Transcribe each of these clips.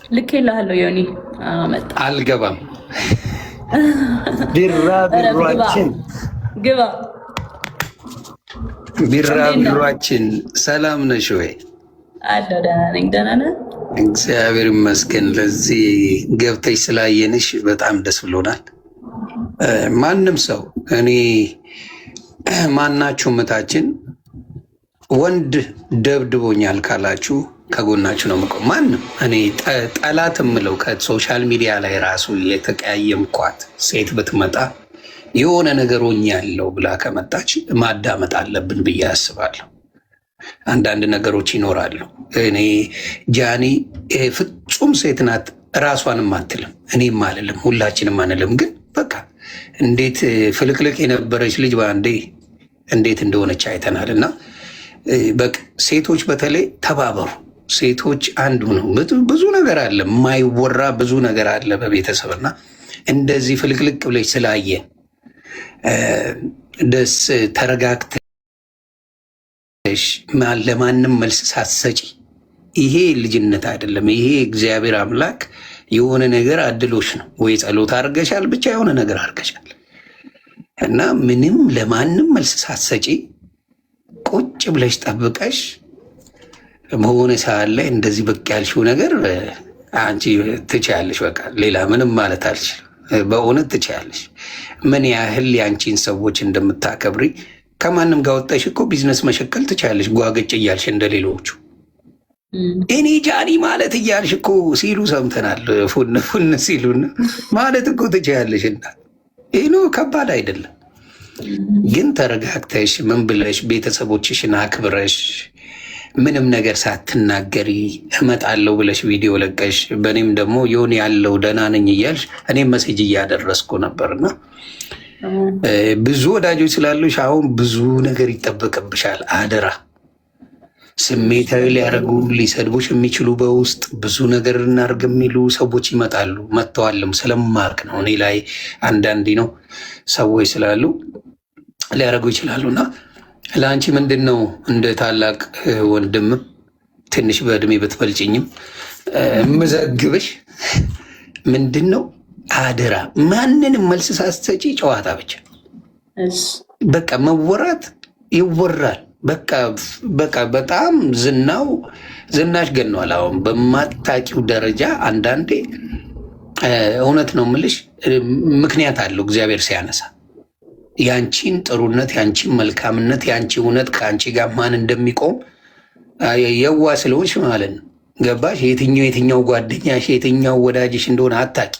ልክ ይልሃለሁ ዮኒ መጣ። አልገባም። ቢራቢሯችን ግባ። ቢራቢሯችን ሰላም ነሽ ወይ? አለሁ ደህና ነኝ። ደህና ነህ? እግዚአብሔር ይመስገን። ለዚህ ገብተሽ ስላየንሽ በጣም ደስ ብሎናል። ማንም ሰው እኔ ማናችሁ ምታችን ወንድ ደብድቦኛል ካላችሁ ከጎናችሁ ነው የምቆም። ማንም እኔ ጠላት የምለው ከሶሻል ሚዲያ ላይ ራሱ የተቀያየምኳት ሴት ብትመጣ የሆነ ነገር ሆኛለሁ ብላ ከመጣች ማዳመጥ አለብን ብዬ አስባለሁ። አንዳንድ ነገሮች ይኖራሉ። እኔ ጃኒ ፍጹም ሴት ናት ራሷንም አትልም፣ እኔም አልልም፣ ሁላችንም አንልም። ግን በቃ እንዴት ፍልቅልቅ የነበረች ልጅ በአንዴ እንዴት እንደሆነች አይተናል። እና በቃ ሴቶች በተለይ ተባበሩ። ሴቶች አንዱ ነው። ብዙ ነገር አለ፣ የማይወራ ብዙ ነገር አለ በቤተሰብና እንደዚህ ፍልቅልቅ ብለሽ ስላየን ደስ ተረጋግተሽ ለማንም መልስ ሳትሰጪ፣ ይሄ ልጅነት አይደለም። ይሄ እግዚአብሔር አምላክ የሆነ ነገር አድሎሽ ነው ወይ ጸሎት አድርገሻል፣ ብቻ የሆነ ነገር አድርገሻል እና ምንም ለማንም መልስ ሳትሰጪ ቁጭ ብለሽ ጠብቀሽ በሆነ ሰዓት ላይ እንደዚህ ብቅ ያልሽው ነገር አንቺ ትችያለሽ። በቃ ሌላ ምንም ማለት አልችልም። በእውነት ትችያለሽ። ምን ያህል የአንቺን ሰዎች እንደምታከብሪ ከማንም ጋር ወጣሽ እኮ ቢዝነስ መሸቀል ትችያለሽ። ጓገጭ እያልሽ እንደሌሎቹ እኔ ጃኒ ማለት እያልሽ እኮ ሲሉ ሰምተናል። ፉን ፉን ሲሉና ማለት እኮ ትችያለሽ። እና ይህ ከባድ አይደለም። ግን ተረጋግተሽ ምን ብለሽ ቤተሰቦችሽን አክብረሽ ምንም ነገር ሳትናገሪ እመጣለሁ ብለሽ ቪዲዮ ለቀሽ፣ በእኔም ደግሞ የሆነ ያለው ደህና ነኝ እያልሽ እኔም መሴጅ እያደረስኩ ነበርና ብዙ ወዳጆች ስላሉሽ አሁን ብዙ ነገር ይጠበቅብሻል። አደራ ስሜታዊ ሊያደርጉ ሊሰድቡሽ የሚችሉ በውስጥ ብዙ ነገር እናርግ የሚሉ ሰዎች ይመጣሉ። መጥተዋልም ስለማርክ ነው። እኔ ላይ አንዳንዴ ነው ሰዎች ስላሉ ሊያደርጉ ይችላሉና ለአንቺ ምንድን ነው እንደ ታላቅ ወንድም ትንሽ በእድሜ ብትበልጭኝም ምዘግብሽ ምንድን ነው፣ አደራ ማንንም መልስ ሳትሰጪ ጨዋታ ብቻ። በቃ መወራት ይወራል። በቃ በጣም ዝናሽ ገኗል። አሁን በማታቂው ደረጃ አንዳንዴ እውነት ነው የምልሽ ምክንያት አለው እግዚአብሔር ሲያነሳ ያንቺን ጥሩነት፣ ያንቺን መልካምነት፣ ያንቺ እውነት ከአንቺ ጋር ማን እንደሚቆም የዋ ስለሆንሽ ማለት ነው። ገባሽ? የትኛው ጓደኛሽ የትኛው ወዳጅሽ እንደሆነ አታቂ።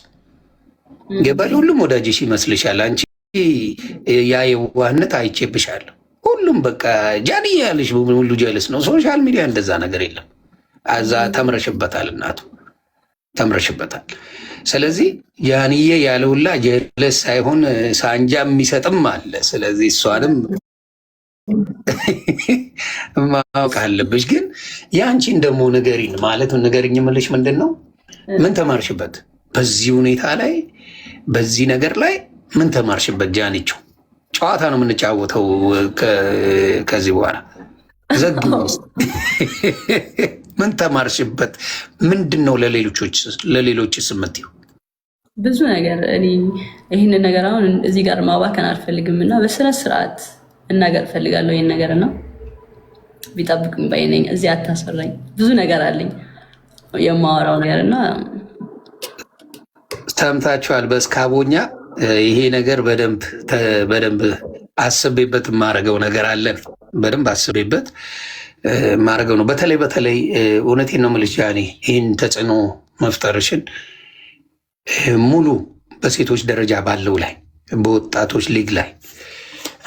ገባሽ? ሁሉም ወዳጅሽ ይመስልሻል። አንቺ ያ የዋህነት አይቼብሻለሁ። ሁሉም በቃ ጃኒ ያለሽ ሁሉ ጀልስ ነው። ሶሻል ሚዲያ እንደዛ ነገር የለም። አዛ ተምረሽበታል፣ እናቱ ተምረሽበታል። ስለዚህ ጃንዬ ያለውላ ጀለስ ሳይሆን ሳንጃ የሚሰጥም አለ። ስለዚህ እሷንም ማወቅ አለብሽ። ግን የአንቺን ደግሞ ንገሪን ማለት ንገሪኝ የምልሽ ምንድን ነው፣ ምን ተማርሽበት በዚህ ሁኔታ ላይ በዚህ ነገር ላይ ምን ተማርሽበት? ጃኒቸው ጨዋታ ነው የምንጫወተው ከዚህ በኋላ ዘግ ምን ተማርሽበት? ምንድን ነው ለሌሎች ስምት ብዙ ነገር። እኔ ይህንን ነገር አሁን እዚህ ጋር ማባከን አልፈልግም እና በስነ ስርዓት እናገር እፈልጋለሁ። ይህን ነገር እና ቢጠብቅም ባይነኝ እዚህ አታሰራኝ። ብዙ ነገር አለኝ የማወራው ነገር እና ሰምታችኋል። በስካቦኛ ይሄ ነገር በደንብ አስቤበት የማደርገው ነገር አለን። በደንብ አስቤበት ማድረገው ነው። በተለይ እውነቴን ነው የምልሽ ጃኒ፣ ይህን ተጽዕኖ መፍጠርሽን ሙሉ በሴቶች ደረጃ ባለው ላይ በወጣቶች ሊግ ላይ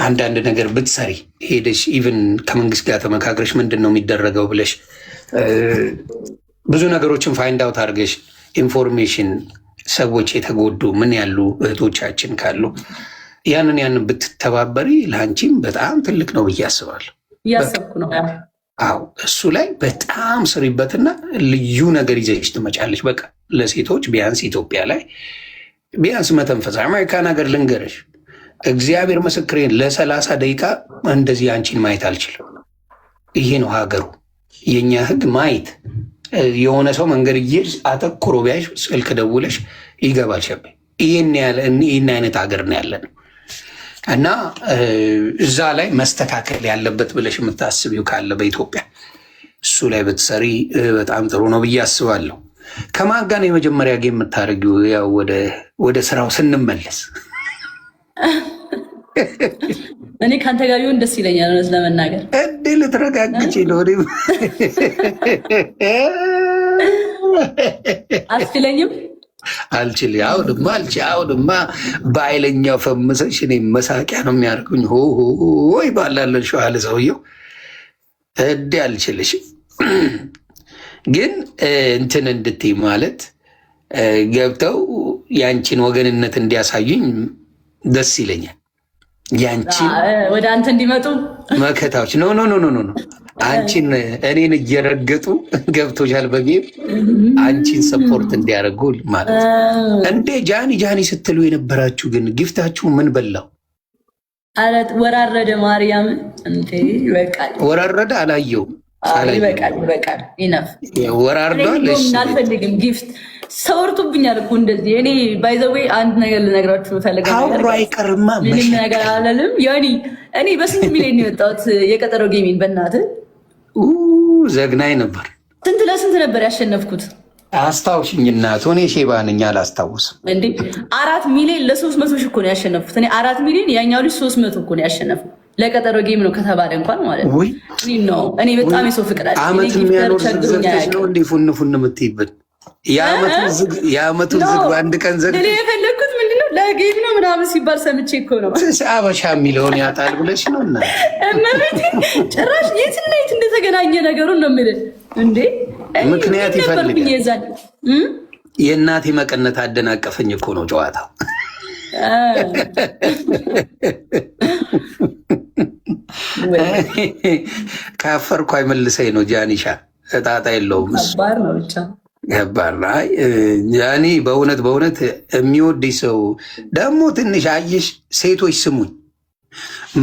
አንዳንድ ነገር ብትሰሪ ሄደሽ ኢቨን ከመንግስት ጋር ተመካክረሽ ምንድን ነው የሚደረገው ብለሽ ብዙ ነገሮችን ፋይንድ አውት አድርገሽ ኢንፎርሜሽን ሰዎች የተጎዱ ምን ያሉ እህቶቻችን ካሉ ያንን ብትተባበሪ ለአንቺም በጣም ትልቅ ነው ብዬ አስባለሁ። እያሰብኩ ነው። አዎ እሱ ላይ በጣም ስሪበትና ልዩ ነገር ይዘሽ ትመጫለሽ። በቃ ለሴቶች ቢያንስ ኢትዮጵያ ላይ ቢያንስ መተንፈስ። አሜሪካን ሀገር ልንገረሽ፣ እግዚአብሔር ምስክሬን ለ30 ደቂቃ እንደዚህ አንቺን ማየት አልችልም። ይሄ ነው ሀገሩ። የእኛ ህግ ማየት የሆነ ሰው መንገድ እየሄድሽ አተኩሮ ቢያይሽ ስልክ ደውለሽ ይገባል። ሸቤ ይህን አይነት ሀገር ነው ያለ ነው እና እዛ ላይ መስተካከል ያለበት ብለሽ የምታስቢው ካለ በኢትዮጵያ እሱ ላይ ብትሰሪ በጣም ጥሩ ነው ብዬ አስባለሁ። ከማን ጋር ነው የመጀመሪያ ጌም የምታደርጊው? ያው ወደ ስራው ስንመለስ እኔ ከአንተ ጋር ቢሆን ደስ ይለኛል። እውነት ለመናገር እንዴ ልትረጋግጭ ነው? አትችለኝም? አልችል አሁንማ በኃይለኛው ፈምሰሽ እኔ መሳቂያ ነው የሚያደርጉኝ። ወይ ባላለን ሸዋለ ሰውየው እንዴ አልችልሽም። ግን እንትን እንድትይ ማለት ገብተው ያንቺን ወገንነት እንዲያሳዩኝ ደስ ይለኛል። ያንቺን ወደ አንተ እንዲመጡ መከታዎች ኖ አንቺን እኔን እየረገጡ ገብቶሻል። በጌም አንቺን ሰፖርት እንዲያደርጉ ማለት እንዴ ጃኒ ስትሉ የነበራችሁ ግን ጊፍታችሁ ምን በላው? ወራረደ ማርያም እንዴ ይበቃል። ወራረደ አላየው ይበቃል። ኢነፍ ወራርዷል። አልፈልግም ጊፍት ሰወርቱብኛል እኮ እንደዚህ። እኔ ባይዘዌ አንድ ነገር ልነግራችሁ ፈልጋለሁ። አይቀርማ ምንም ነገር አላለም። ያኒ እኔ በስንት ሚሊዮን የወጣሁት የቀጠሮ ጌሚን በእናትህ ዘግናኝ ነበር። ስንት ለስንት ነበር ያሸነፍኩት? አስታውሽኝ እናት። እኔ ሼባ ነኝ አላስታውስም። እንዴ 4 ሚሊዮን ለ300 ሺህ እኮ ነው ያሸነፍኩት። እኔ 4 ሚሊዮን ያኛው ልጅ 300 እኮ ነው ያሸነፍኩት። ለቀጠሮ ጌም ነው ከተባለ እንኳን ማለት ነው። እኔ በጣም የሰው ፍቅር አለ። አመት የሚያኖር ዘግተሽ ነው እንዴ ፉን የምትይብን? የአመቱን ዝግ በአንድ ቀን ዘግ የፈለግኩት ምንድነው ለጌም ነው ምናምን ሲባል ሰምቼ እኮ ነው። አበሻ የሚለውን ያጣል ብለሽ ነው እና እመቤቴ ጭራሽ የትና የት እንደተገናኘ ነገሩን ነው የምልህ። እንዴ ምክንያት ይፈልጋል። የእናቴ መቀነት አደናቀፈኝ እኮ ነው ጨዋታው። ካፈርኩ አይመልሰኝ ነው ጃኒሻ። እጣጣ የለውም እሱ ነው ብቻ ገባር ላይ ያኔ በእውነት የሚወድ ሰው ደግሞ ትንሽ አየሽ። ሴቶች ስሙኝ፣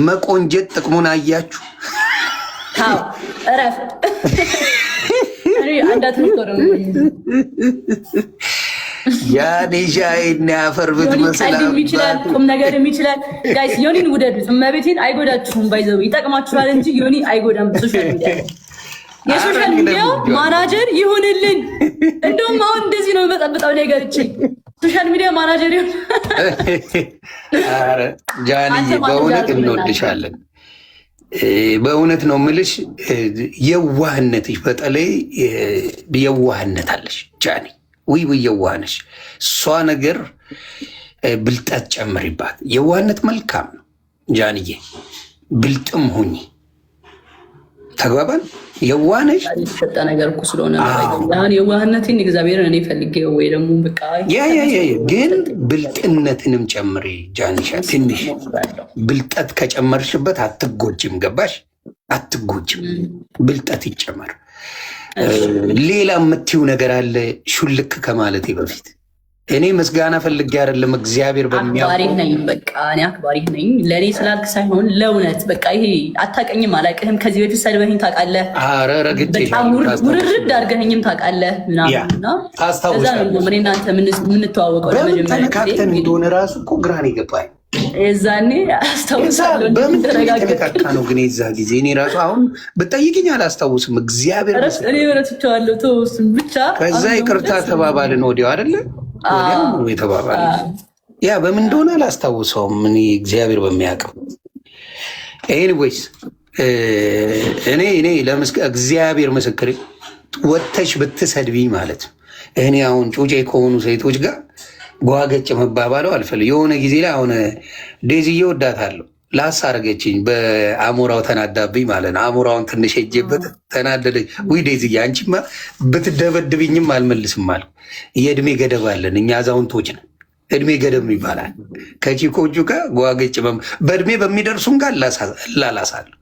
መቆንጀት ጥቅሙን አያችሁ? እረፍ ያኔ ሻይና ያፈር ብትመስላ ይችላል፣ ቁም ነገርም ይችላል። ጋይስ ዮኒን ውደዱት፣ እመቤቴን አይጎዳችሁም። ባይዘው ይጠቅማችኋል እንጂ ዮኒ አይጎዳም። ሶሻል ሚዲያ የሶሻል ሚዲያው ማናጀር ይሁንልን። እንደውም አሁን እንደዚህ ነው በጠብጠው ነገር እቺ ሶሻል ሚዲያ ማናጀር ይሁን። ኧረ ጃኒ በእውነት እንወድሻለን። በእውነት ነው የምልሽ። የዋህነትሽ በተለይ የዋህነት አለሽ ጃኒ። ውይ የዋህነሽ። እሷ ነገር ብልጠት ጨምሪባት። የዋህነት መልካም ነው ጃንዬ። ብልጥም ሁኚ። ተግባባን? የዋህነሽ የተሰጠ ነገር እኮ ስለሆነ አሁን የዋህነትን እግዚአብሔርን እኔ ፈልጌው ወይ ደግሞ በቃ ግን ብልጥነትንም ጨምሪ ጃኒሻ። ትንሽ ብልጠት ከጨመርሽበት አትጎጅም። ገባሽ? አትጎጅም። ብልጠት ይጨመር። ሌላ የምትይው ነገር አለ ሹልክ ከማለቴ በፊት? እኔ ምስጋና ፈልጌ አይደለም። እግዚአብሔር አክባሪ ነኝ። በቃ እኔ አክባሪ ነኝ። ለእኔ ስላልክ ሳይሆን ለእውነት በቃ ይሄ አታውቀኝም፣ አላውቅህም። ከዚህ በፊት ሰድበኸኝ ታውቃለህ። በጣም ውርርድ አድርገኸኝም ታውቃለህ ምናምን። እዛ ነው እኔ እናንተ የምንተዋወቀው ለመጀመሪያ ጊዜ እንደሆነ ራሱ እኮ ግራን ይገባል። የዛኔ አስታውሳለሁ። በምን ተነካካ ነው ግን የዛ ጊዜ እኔ ራሱ አሁን ብጠይቅኝ አላስታውስም። እግዚአብሔር እኔ ረስቼዋለሁ። ተወስም ብቻ ከዛ ይቅርታ ተባባልን ወዲያው አይደለ የተባባል ያ በምን እንደሆነ አላስታውሰውም። እኔ እግዚአብሔር በሚያውቀው። ኤኒዌይስ እኔ እግዚአብሔር ምስክር ወጥተሽ ብትሰድቢኝ ማለት ነው እኔ አሁን ጩጬ ከሆኑ ሴቶች ጋር ጓገጭ መባባለው አልፈልግም። የሆነ ጊዜ ላይ አሁን ዴዚዬ ወዳታለሁ ላሳረገችኝ በአሞራው ተናዳብኝ ማለት ነው። አሞራውን ትንሽ ሄጄበት ተናደደኝ። ውይ ዴዚዬ አንቺማ ብትደበድብኝም አልመልስም አልኩ። የእድሜ ገደብ አለን እኛ አዛውንቶች ነን። እድሜ ገደብ ይባላል። ከቺኮቹ ጋር ጓገጭ በእድሜ በሚደርሱም ጋር ላላሳለሁ።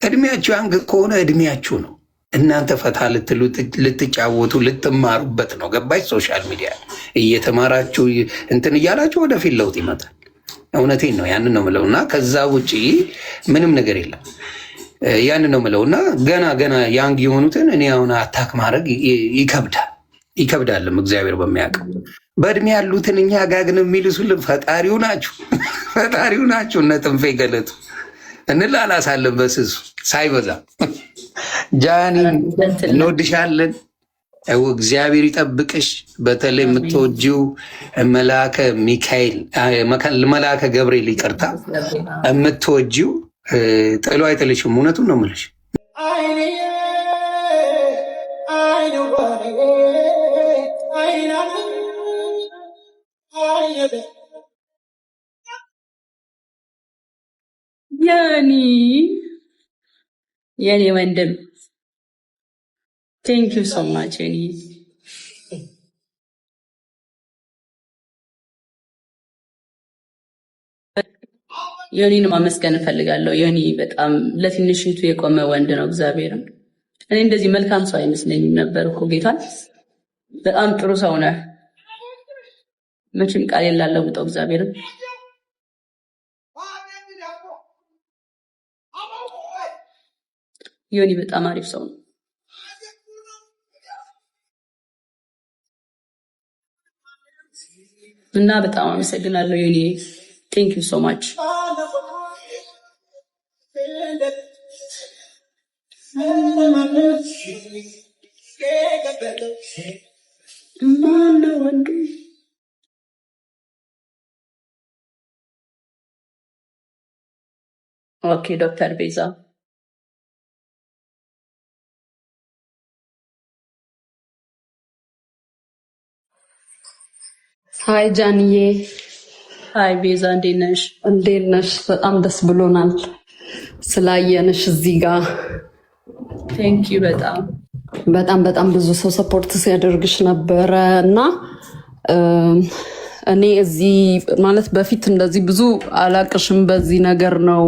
እድሜያችሁ አንግ ከሆነ እድሜያችሁ ነው። እናንተ ፈታ ልትሉ ልትጫወቱ ልትማሩበት ነው። ገባች? ሶሻል ሚዲያ እየተማራችሁ እንትን እያላችሁ ወደፊት ለውጥ ይመጣል። እውነቴን ነው። ያንን ነው የምለው እና ከዛ ውጭ ምንም ነገር የለም። ያን ነው ምለው እና ገና ያንግ የሆኑትን እኔ አሁን አታክ ማድረግ ይከብዳልም እግዚአብሔር በሚያውቀው በእድሜ ያሉትን እኛ ጋግን የሚልሱልን ፈጣሪው ናቸው። እነ ጥንፌ ገለቱ እንላላሳለን በስሱ ሳይበዛ። ጃኒ እንወድሻለን። እግዚአብሔር ይጠብቅሽ። በተለይ የምትወጂው መልአከ ሚካኤል መልአከ ገብርኤል ይቅርታ፣ የምትወጂው ጥሎ አይጥልሽም። እውነቱን ነው የምልሽ። የኔ ወንድም ቴንክ ዩ ሶ ማች የኔ ዮኒን ማመስገን እፈልጋለሁ። ዮኒ በጣም ለትንሽቱ የቆመ ወንድ ነው። እግዚአብሔርም እኔ እንደዚህ መልካም ሰው አይመስለኝም ነበር እኮ ጌታን። በጣም ጥሩ ሰው ነህ። መቼም ቃል የላለውጠው እግዚአብሔርም ዮኒ በጣም አሪፍ ሰው ነው እና በጣም አመሰግናለሁ ዮኒ። ቴንክ ዩ ሶ ማች። ኦኬ ዶክተር ቤዛ ሃይ ጃንዬ። ሃይ ቤዛ እንዴት ነሽ? እንዴት ነሽ? በጣም ደስ ብሎናል ስላየንሽ እዚህ ጋር። ቴንክ ዩ በጣም ብዙ ሰው ሰፖርት ሲያደርግሽ ነበረ እና እኔ እዚህ ማለት በፊት እንደዚህ ብዙ አላቅሽም። በዚህ ነገር ነው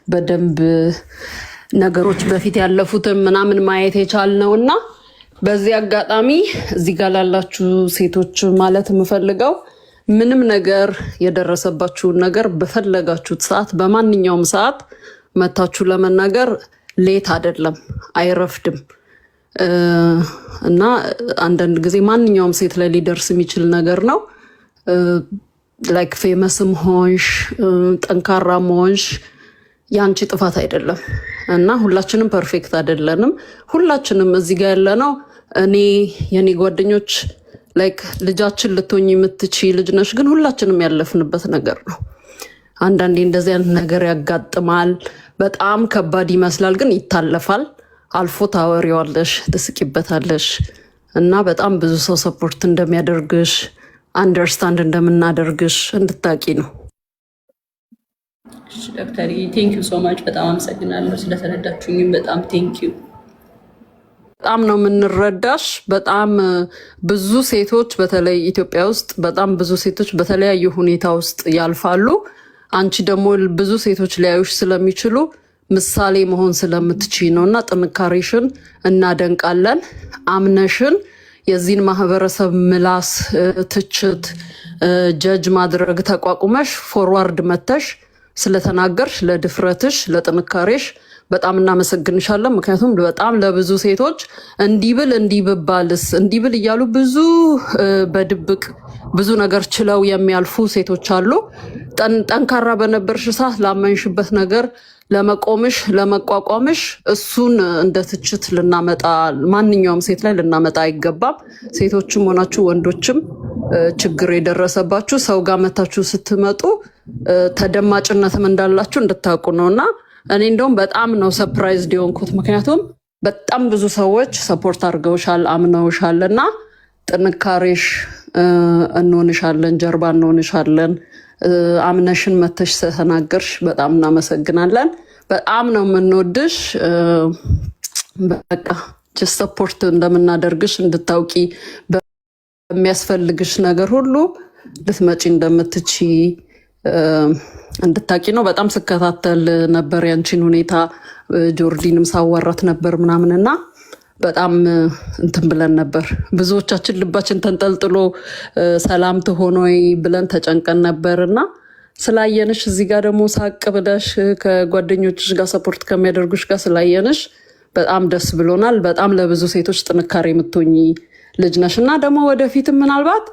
በደንብ ነገሮች በፊት ያለፉትን ምናምን ማየት የቻልነው እና በዚህ አጋጣሚ እዚህ ጋር ላላችሁ ሴቶች ማለት የምፈልገው ምንም ነገር የደረሰባችሁን ነገር በፈለጋችሁት ሰዓት በማንኛውም ሰዓት መታችሁ ለመናገር ሌት አይደለም፣ አይረፍድም እና አንዳንድ ጊዜ ማንኛውም ሴት ላይ ሊደርስ የሚችል ነገር ነው። ላይክ ፌመስም ሆንሽ ጠንካራም ሆንሽ ያንቺ ጥፋት አይደለም እና ሁላችንም ፐርፌክት አይደለንም። ሁላችንም እዚህ ጋር ያለነው እኔ የኔ ጓደኞች ላይክ ልጃችን ልትሆኝ የምትችይ ልጅ ነሽ፣ ግን ሁላችንም ያለፍንበት ነገር ነው። አንዳንዴ እንደዚህ አይነት ነገር ያጋጥማል። በጣም ከባድ ይመስላል፣ ግን ይታለፋል። አልፎ ታወሪዋለሽ፣ ትስቂበታለሽ እና በጣም ብዙ ሰው ሰፖርት እንደሚያደርግሽ አንደርስታንድ እንደምናደርግሽ እንድታቂ ነው። ዶክተር ቴንክ ዩ ሶ ማች። በጣም አመሰግናለሁ ስለተረዳችሁኝም በጣም ቴንክ ዩ። በጣም ነው የምንረዳሽ። በጣም ብዙ ሴቶች በተለይ ኢትዮጵያ ውስጥ በጣም ብዙ ሴቶች በተለያዩ ሁኔታ ውስጥ ያልፋሉ። አንቺ ደግሞ ብዙ ሴቶች ሊያዩሽ ስለሚችሉ ምሳሌ መሆን ስለምትችይ ነው እና ጥንካሬሽን እናደንቃለን። አምነሽን የዚህን ማህበረሰብ ምላስ፣ ትችት፣ ጀጅ ማድረግ ተቋቁመሽ ፎርዋርድ መተሽ ስለተናገርሽ ለድፍረትሽ፣ ለጥንካሬሽ በጣም እናመሰግንሻለን። ምክንያቱም በጣም ለብዙ ሴቶች እንዲብል እንዲብባልስ እንዲብል እያሉ ብዙ በድብቅ ብዙ ነገር ችለው የሚያልፉ ሴቶች አሉ። ጠንካራ በነበርሽ ሰዓት ላመንሽበት ነገር ለመቆምሽ ለመቋቋምሽ እሱን እንደ ትችት ልናመጣ ማንኛውም ሴት ላይ ልናመጣ አይገባም። ሴቶችም ሆናችሁ ወንዶችም ችግር የደረሰባችሁ ሰው ጋር መታችሁ ስትመጡ ተደማጭነትም እንዳላችሁ እንድታውቁ ነው እና እኔ እንደውም በጣም ነው ሰርፕራይዝድ የሆንኩት። ምክንያቱም በጣም ብዙ ሰዎች ሰፖርት አድርገውሻል፣ አምነውሻል እና ጥንካሬሽ እንሆንሻለን፣ ጀርባ እንሆንሻለን። አምነሽን መተሽ ተናገርሽ። በጣም እናመሰግናለን። በጣም ነው የምንወድሽ። በቃ ጀስት ሰፖርት እንደምናደርግሽ እንድታውቂ በሚያስፈልግሽ ነገር ሁሉ ልትመጪ እንደምትቺ እንድታቂ ነው። በጣም ስከታተል ነበር ያንቺን ሁኔታ፣ ጆርዲንም ሳዋራት ነበር ምናምንና በጣም እንትን ብለን ነበር። ብዙዎቻችን ልባችን ተንጠልጥሎ ሰላም ትሆን ወይ ብለን ተጨንቀን ነበር እና ስላየንሽ እዚህ ጋር ደግሞ ሳቅ ብለሽ ከጓደኞችሽ ጋር ሰፖርት ከሚያደርጉሽ ጋር ስላየንሽ በጣም ደስ ብሎናል። በጣም ለብዙ ሴቶች ጥንካሬ የምትሆኚ ልጅ ነሽ እና ደግሞ ወደፊትም ምናልባት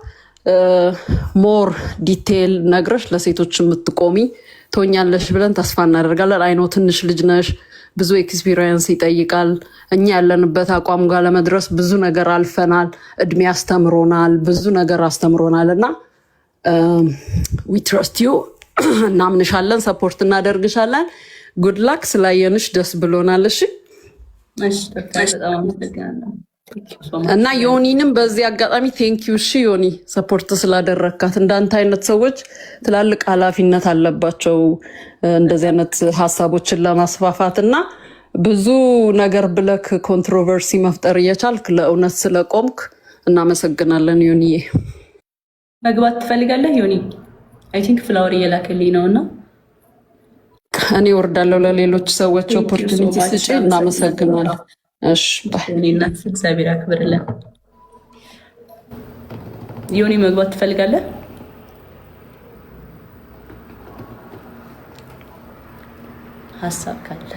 ሞር ዲቴይል ነግረሽ ለሴቶች የምትቆሚ ትሆኛለሽ ብለን ተስፋ እናደርጋለን። አይኖ ትንሽ ልጅ ነሽ፣ ብዙ ኤክስፒሪየንስ ይጠይቃል። እኛ ያለንበት አቋም ጋር ለመድረስ ብዙ ነገር አልፈናል። እድሜ አስተምሮናል፣ ብዙ ነገር አስተምሮናል እና ዊ ትረስት ዩ እናምንሻለን፣ ሰፖርት እናደርግሻለን። ጉድ ላክ። ስላየንሽ ደስ ብሎናል። እሺ እና ዮኒንም በዚህ አጋጣሚ ቴንኪዩ። እሺ ዮኒ ሰፖርት ስላደረግካት። እንዳንተ አይነት ሰዎች ትላልቅ ኃላፊነት አለባቸው እንደዚህ አይነት ሀሳቦችን ለማስፋፋት እና ብዙ ነገር ብለክ ኮንትሮቨርሲ መፍጠር እየቻልክ ለእውነት ስለቆምክ እናመሰግናለን ዮኒዬ። መግባት ትፈልጋለህ ዮኒ? አይ ቲንክ ፍላወር እየላከልኝ ነው እና እኔ ወርዳለሁ ለሌሎች ሰዎች ኦፖርቹኒቲ ስጪ። እናመሰግናለን። እሺ እናት እግዚአብሔር ያክብርልን። ዮኒ መግባት ትፈልጋለህ? ሀሳብ ካለ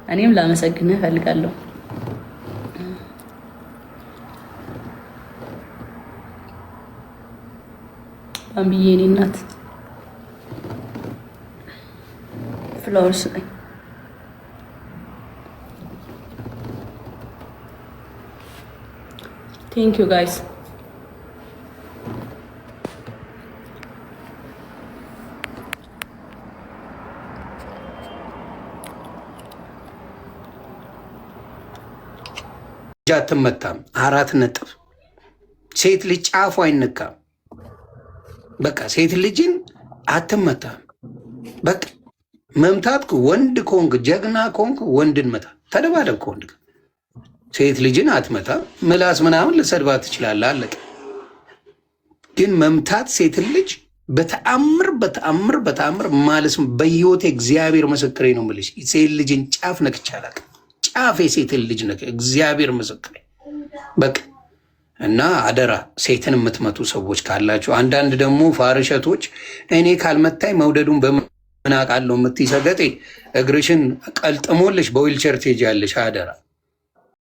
እኔም ላመሰግንህ እፈልጋለሁ። ባምቢዬ እኔ እናት ፍላወር ስጠኝ። ቴንክ ዩ ጋይስ። አትመታም። 4 ነጥብ። ሴት ልጅ ጫፉ አይነካም። በቃ ሴት ልጅን አትመታም። በቃ መምታት ወንድ ኮንክ ጀግና ኮንክ ወንድን መታ። ተደባደብ ከወንድ ጋር። ሴት ልጅን አትመታ። ምላስ ምናምን ልሰድባት ትችላለህ፣ አለቀ። ግን መምታት ሴትን ልጅ በተአምር ማለት በህይወት እግዚአብሔር ምስክሬ ነው የምልሽ። ሴት ልጅን ጫፍ ነክቼ አላውቅም። ጫፍ የሴትን ልጅ ነክ እግዚአብሔር ምስክሬ። በቃ እና አደራ ሴትን የምትመቱ ሰዎች ካላችሁ፣ አንዳንድ ደግሞ ፋርሸቶች እኔ ካልመታኝ መውደዱን በምን አውቃለሁ የምትይ ሰገጤ፣ እግርሽን ቀልጥሞልሽ በዊልቸር ትሄጃለሽ። አደራ